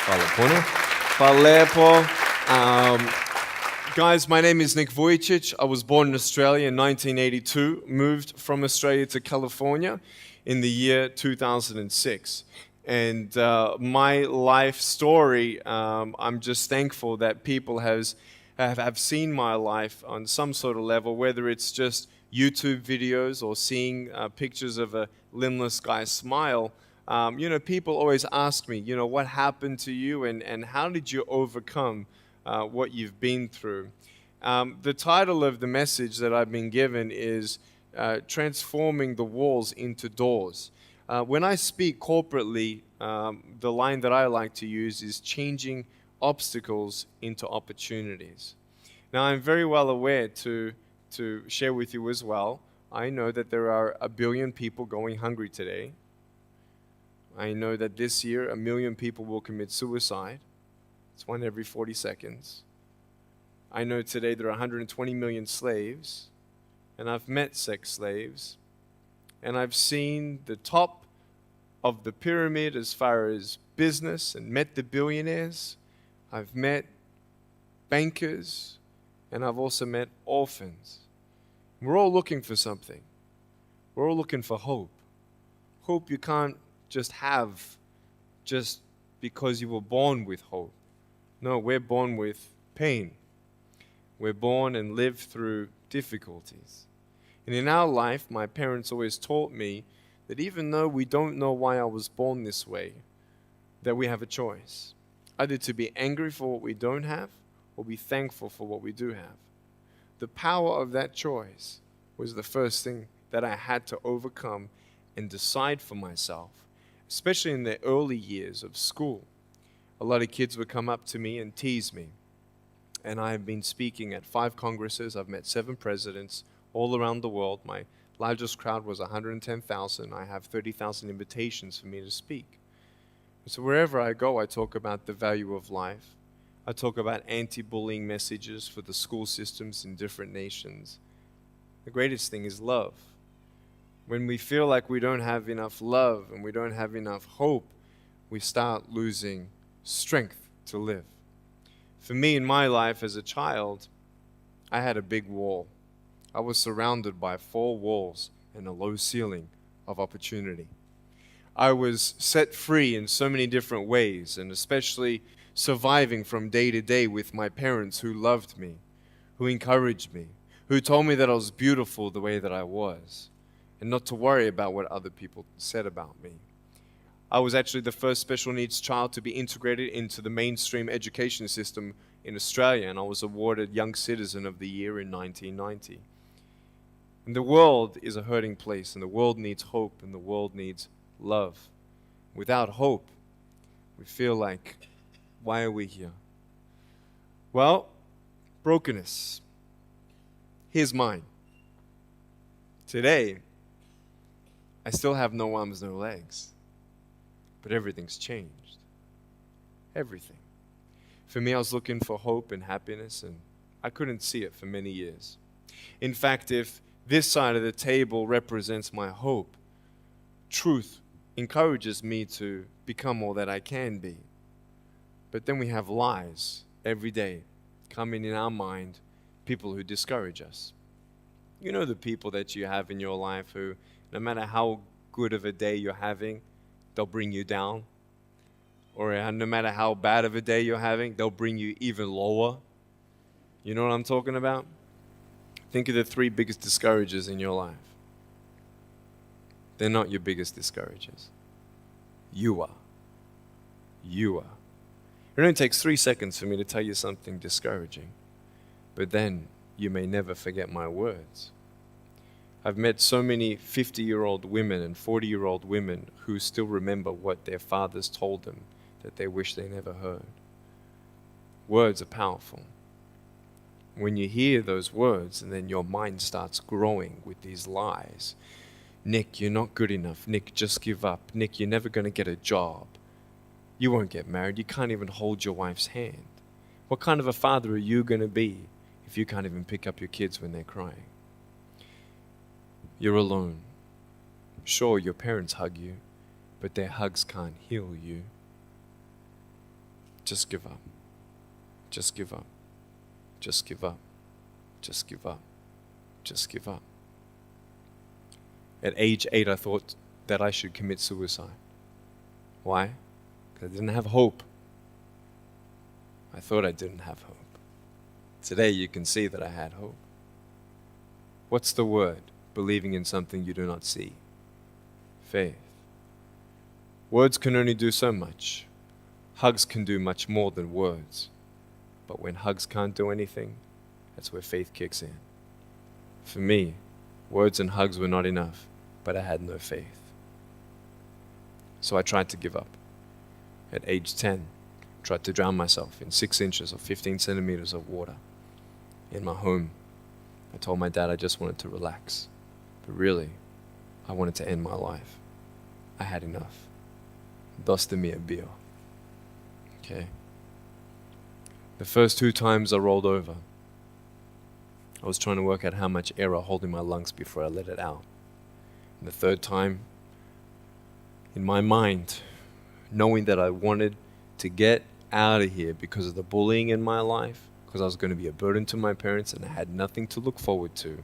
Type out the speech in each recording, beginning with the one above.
Hvala puno. Hvala lepo. Guys, my name is Nick Vujicic. I was born in Australia in 1982, moved from Australia to California in the year 2006. And my life story, I'm just thankful that people have seen my life on some sort of level, whether it's just YouTube videos or seeing pictures of a limbless guy's smile. People always ask me, what happened to you and how did you overcome what you've been through? The title of the message that I've been given is Transforming the Walls into Doors. When I speak corporately, the line that I like to use is changing obstacles into opportunities. Now, I'm very well aware to share with you as well, I know that there are 1 billion people going hungry today. I know that this year 1 million people will commit suicide. It's 1 every 40 seconds. I know today there are 120 million slaves, and I've met sex slaves, and I've seen the top of the pyramid as far as business and met the billionaires. I've met bankers, and I've also met orphans. We're all looking for something. We're all looking for hope. Hope you can't just have just because you were born with hope. No, we're born with pain. We're born and live through difficulties. And in our life, my parents always taught me that even though we don't know why I was born this way, that we have a choice. Either to be angry for what we don't have or be thankful for what we do have. The power of that choice was the first thing that I had to overcome and decide for myself, especially in the early years of school. A lot of kids would come up to me and tease me. And I have been speaking at 5 congresses. I've met 7 presidents all around the world. My largest crowd was 110,000. I have 30,000 invitations for me to speak. So wherever I go, I talk about the value of life. I talk about anti-bullying messages for the school systems in different nations. The greatest thing is love. When we feel like we don't have enough love and we don't have enough hope, we start losing strength to live. For me, in my life as a child, I had a big wall. I was surrounded by 4 walls and a low ceiling of opportunity. I was set free in so many different ways, and especially surviving from day to day with my parents who loved me, who encouraged me, who told me that I was beautiful the way that I was, and not to worry about what other people said about me. I was actually the first special needs child to be integrated into the mainstream education system in Australia, and I was awarded Young Citizen of the Year in 1990. And the world is a hurting place, and the world needs hope, and the world needs love. Without hope, we feel like, why are we here? Well, brokenness. Here's mine. Today, I still have no arms, no legs. But everything's changed. Everything. For me, I was looking for hope and happiness, and I couldn't see it for many years. In fact, if this side of the table represents my hope, truth encourages me to become all that I can be. But then we have lies every day coming in our mind, people who discourage us. You know the people that you have in your life who, no matter how good of a day you're having, they'll bring you down. Or no matter how bad of a day you're having, they'll bring you even lower. You know what I'm talking about? Think of the 3 biggest discouragers in your life. They're not your biggest discouragers. You are. You are. It only takes 3 seconds for me to tell you something discouraging. But then you may never forget my words. I've met so many 50-year-old women and 40-year-old women who still remember what their fathers told them that they wish they never heard. Words are powerful. When you hear those words and then your mind starts growing with these lies. Nick, you're not good enough. Nick, just give up. Nick, you're never going to get a job. You won't get married. You can't even hold your wife's hand. What kind of a father are you going to be if you can't even pick up your kids when they're crying? You're alone. Sure, your parents hug you, but their hugs can't heal you. Just give up. Just give up. Just give up. Just give up. Just give up. At age 8, I thought that I should commit suicide. Why? Because I didn't have hope. I thought I didn't have hope. Today you can see that I had hope. What's the word? Believing in something you do not see. Faith. Words can only do so much. Hugs can do much more than words. But when hugs can't do anything, that's where faith kicks in. For me, words and hugs were not enough, but I had no faith. So I tried to give up. At age 10, I tried to drown myself in 6 inches or 15 centimeters of water. In my home, I told my dad I just wanted to relax. But really, I wanted to end my life. I had enough. Dosta mi je bio. Okay? The first 2 times I rolled over, I was trying to work out how much air I hold in my lungs before I let it out. And the 3rd time, in my mind, knowing that I wanted to get out of here because of the bullying in my life, because I was going to be a burden to my parents and I had nothing to look forward to,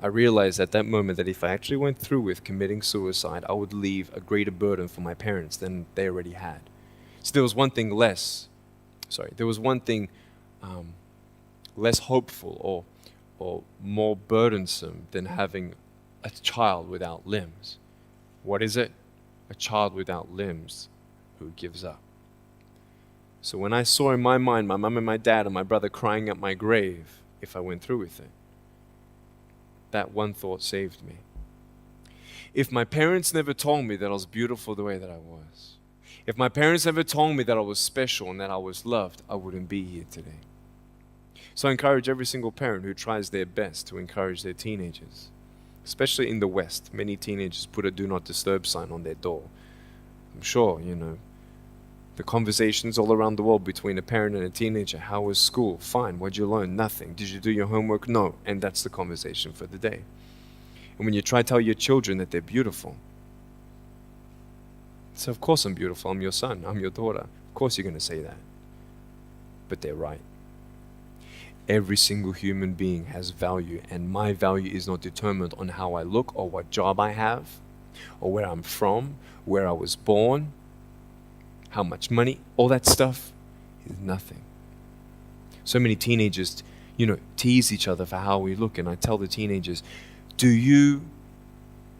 I realized at that moment that if I actually went through with committing suicide, I would leave a greater burden for my parents than they already had. So there was one thing less hopeful or more burdensome than having a child without limbs. What is it? A child without limbs who gives up. So when I saw in my mind my mum and my dad and my brother crying at my grave if I went through with it, that one thought saved me. If my parents never told me that I was beautiful the way that I was, if my parents never told me that I was special and that I was loved, I wouldn't be here today. So I encourage every single parent who tries their best to encourage their teenagers. Especially in the West, many teenagers put a do not disturb sign on their door. I'm sure, the conversations all around the world between a parent and a teenager. How was school? Fine. What'd you learn? Nothing. Did you do your homework? No. And that's the conversation for the day. And when you try to tell your children that they're beautiful, so of course I'm beautiful. I'm your son. I'm your daughter. Of course you're going to say that. But they're right. Every single human being has value, and my value is not determined on how I look or what job I have or where I'm from, where I was born, how much money. All that stuff is nothing. So many teenagers, tease each other for how we look, and I tell the teenagers, do you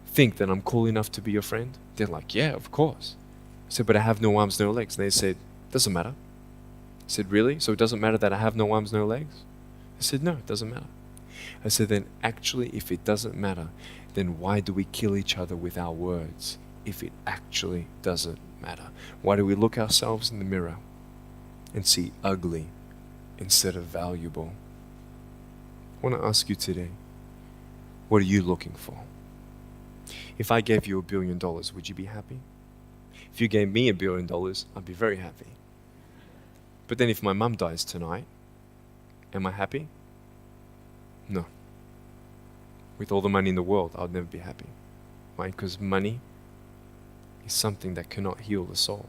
think that I'm cool enough to be your friend? They're like, yeah, of course. I said, but I have no arms, no legs. And they said, doesn't matter. I said, really? So it doesn't matter that I have no arms, no legs? I said, no, it doesn't matter. I said, then actually, if it doesn't matter, then why do we kill each other with our words if it actually doesn't matter? Why do we look ourselves in the mirror and see ugly instead of valuable? I want to ask you today, what are you looking for? If I gave you $1 billion, would you be happy? If you gave me $1 billion, I'd be very happy. But then if my mum dies tonight, am I happy? No. With all the money in the world, I'll never be happy. Why? Because money is something that cannot heal the soul.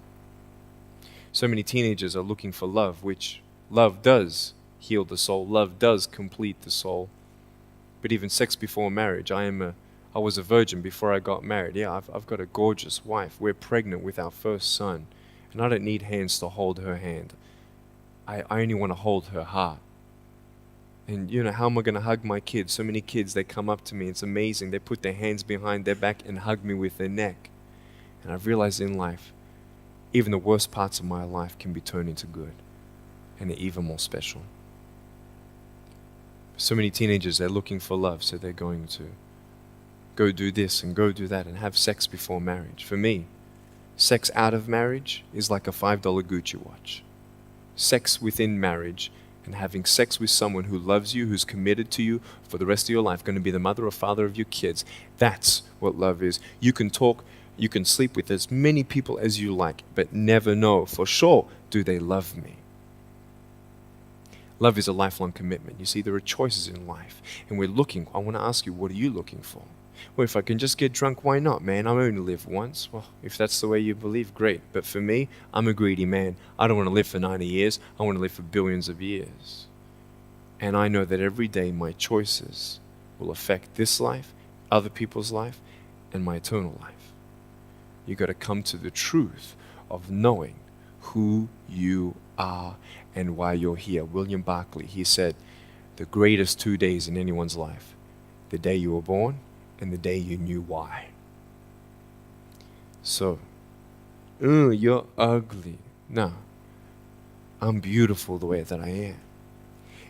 So many teenagers are looking for love, which love does heal the soul. Love does complete the soul. But even sex before marriage, I was a virgin before I got married. Yeah, I've got a gorgeous wife. We're pregnant with our first son. And I don't need hands to hold her hand. I only want to hold her heart. And how am I going to hug my kids? So many kids, they come up to me. It's amazing. They put their hands behind their back and hug me with their neck. And I've realized in life, even the worst parts of my life can be turned into good. And they're even more special. So many teenagers, they're looking for love. So they're going to go do this and go do that and have sex before marriage. For me, sex out of marriage is like a $5 Gucci watch. Sex within marriage and having sex with someone who loves you, who's committed to you for the rest of your life, going to be the mother or father of your kids. That's what love is. You can talk, you can sleep with as many people as you like, but never know for sure, do they love me? Love is a lifelong commitment. You see, there are choices in life, and we're looking. I want to ask you, what are you looking for? Well, if I can just get drunk, why not, man? I only live once. Well, if that's the way you believe, great. But for me, I'm a greedy man. I don't want to live for 90 years. I want to live for billions of years. And I know that every day my choices will affect this life, other people's life, and my eternal life. You got to come to the truth of knowing who you are and why you're here. William Barclay, he said, the greatest 2 days in anyone's life, the day you were born and the day you knew why. So, you're ugly. No, I'm beautiful the way that I am.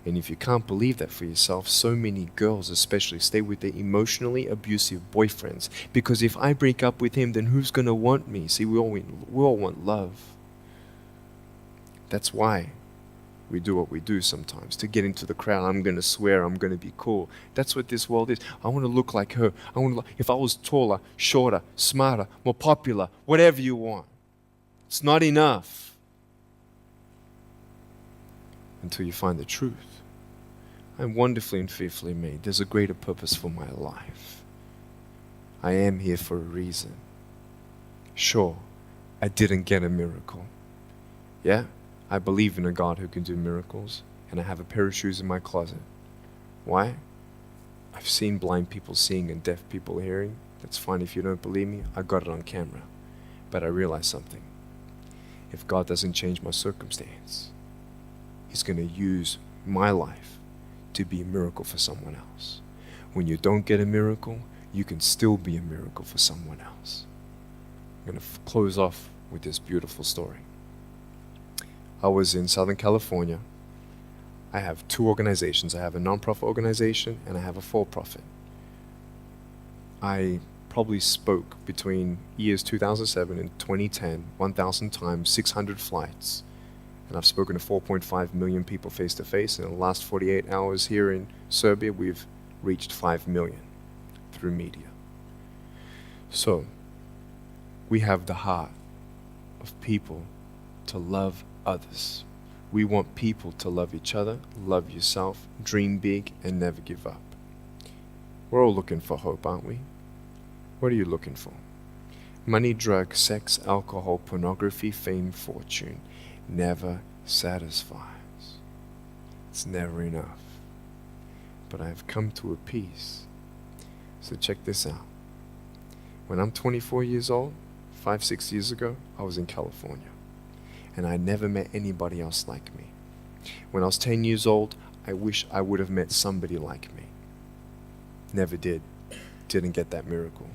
And if you can't believe that for yourself, so many girls especially stay with their emotionally abusive boyfriends. Because if I break up with him, then who's going to want me? See, we all want love. That's why we do what we do sometimes. To get into the crowd, I'm going to swear, I'm going to be cool. That's what this world is. I want to look like her. If I was taller, shorter, smarter, more popular, whatever you want. It's not enough until you find the truth. I'm wonderfully and fearfully made. There's a greater purpose for my life. I am here for a reason. Sure, I didn't get a miracle. Yeah, I believe in a God who can do miracles, and I have a pair of shoes in my closet. Why? I've seen blind people seeing and deaf people hearing. That's fine if you don't believe me. I got it on camera. But I realized something. If God doesn't change my circumstance, He's going to use my life to be a miracle for someone else. When you don't get a miracle, you can still be a miracle for someone else. I'm going to close off with this beautiful story. I was in Southern California. I have two organizations. I have a non-profit organization and I have a for-profit. I probably spoke between years 2007 and 2010, 1,000 times, 600 flights. And I've spoken to 4.5 million people face to face. And in the last 48 hours here in Serbia, we've reached 5 million through media. So, we have the heart of people to love others. We want people to love each other, love yourself, dream big, and never give up. We're all looking for hope, aren't we? What are you looking for? Money, drugs, sex, alcohol, pornography, fame, fortune never satisfies. It's never enough. But I've come to a peace. So check this out. When I'm 24 years old, 5-6 years ago, I was in California. And I never met anybody else like me. When I was 10 years old, I wish I would have met somebody like me. Never did. Didn't get that miracle.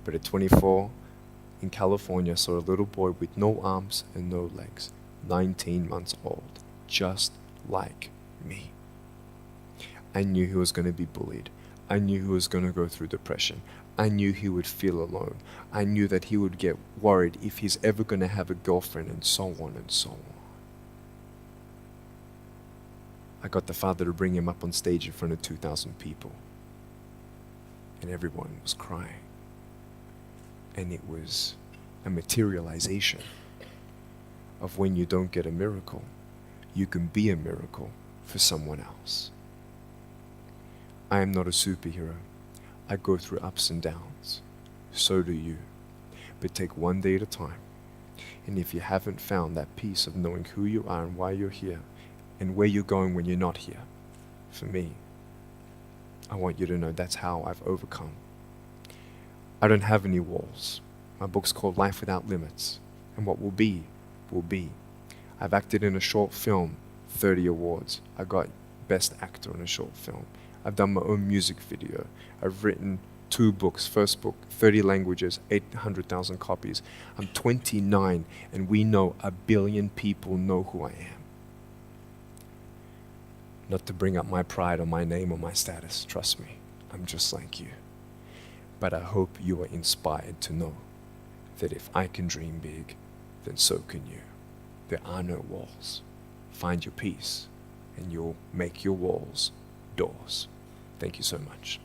But at 24, in California, I saw a little boy with no arms and no legs, 19 months old, just like me. I knew he was going to be bullied. I knew he was going to go through depression. I knew he would feel alone. I knew that he would get worried if he's ever going to have a girlfriend, and so on and so on. I got the father to bring him up on stage in front of 2,000 people. And everyone was crying. And it was a materialization of when you don't get a miracle, you can be a miracle for someone else. I am not a superhero. I go through ups and downs. So do you. But take one day at a time. And if you haven't found that peace of knowing who you are and why you're here, and where you're going when you're not here, for me, I want you to know that's how I've overcome. I don't have any walls. My book's called Life Without Limits. And what will be, will be. I've acted in a short film, 30 awards. I got Best Actor in a short film. I've done my own music video. I've written 2 books. First book, 30 languages, 800,000 copies. I'm 29, and we know 1 billion people know who I am. Not to bring up my pride or my name or my status. Trust me, I'm just like you. But I hope you are inspired to know that if I can dream big, then so can you. There are no walls. Find your peace, and you'll make your walls doors. Thank you so much.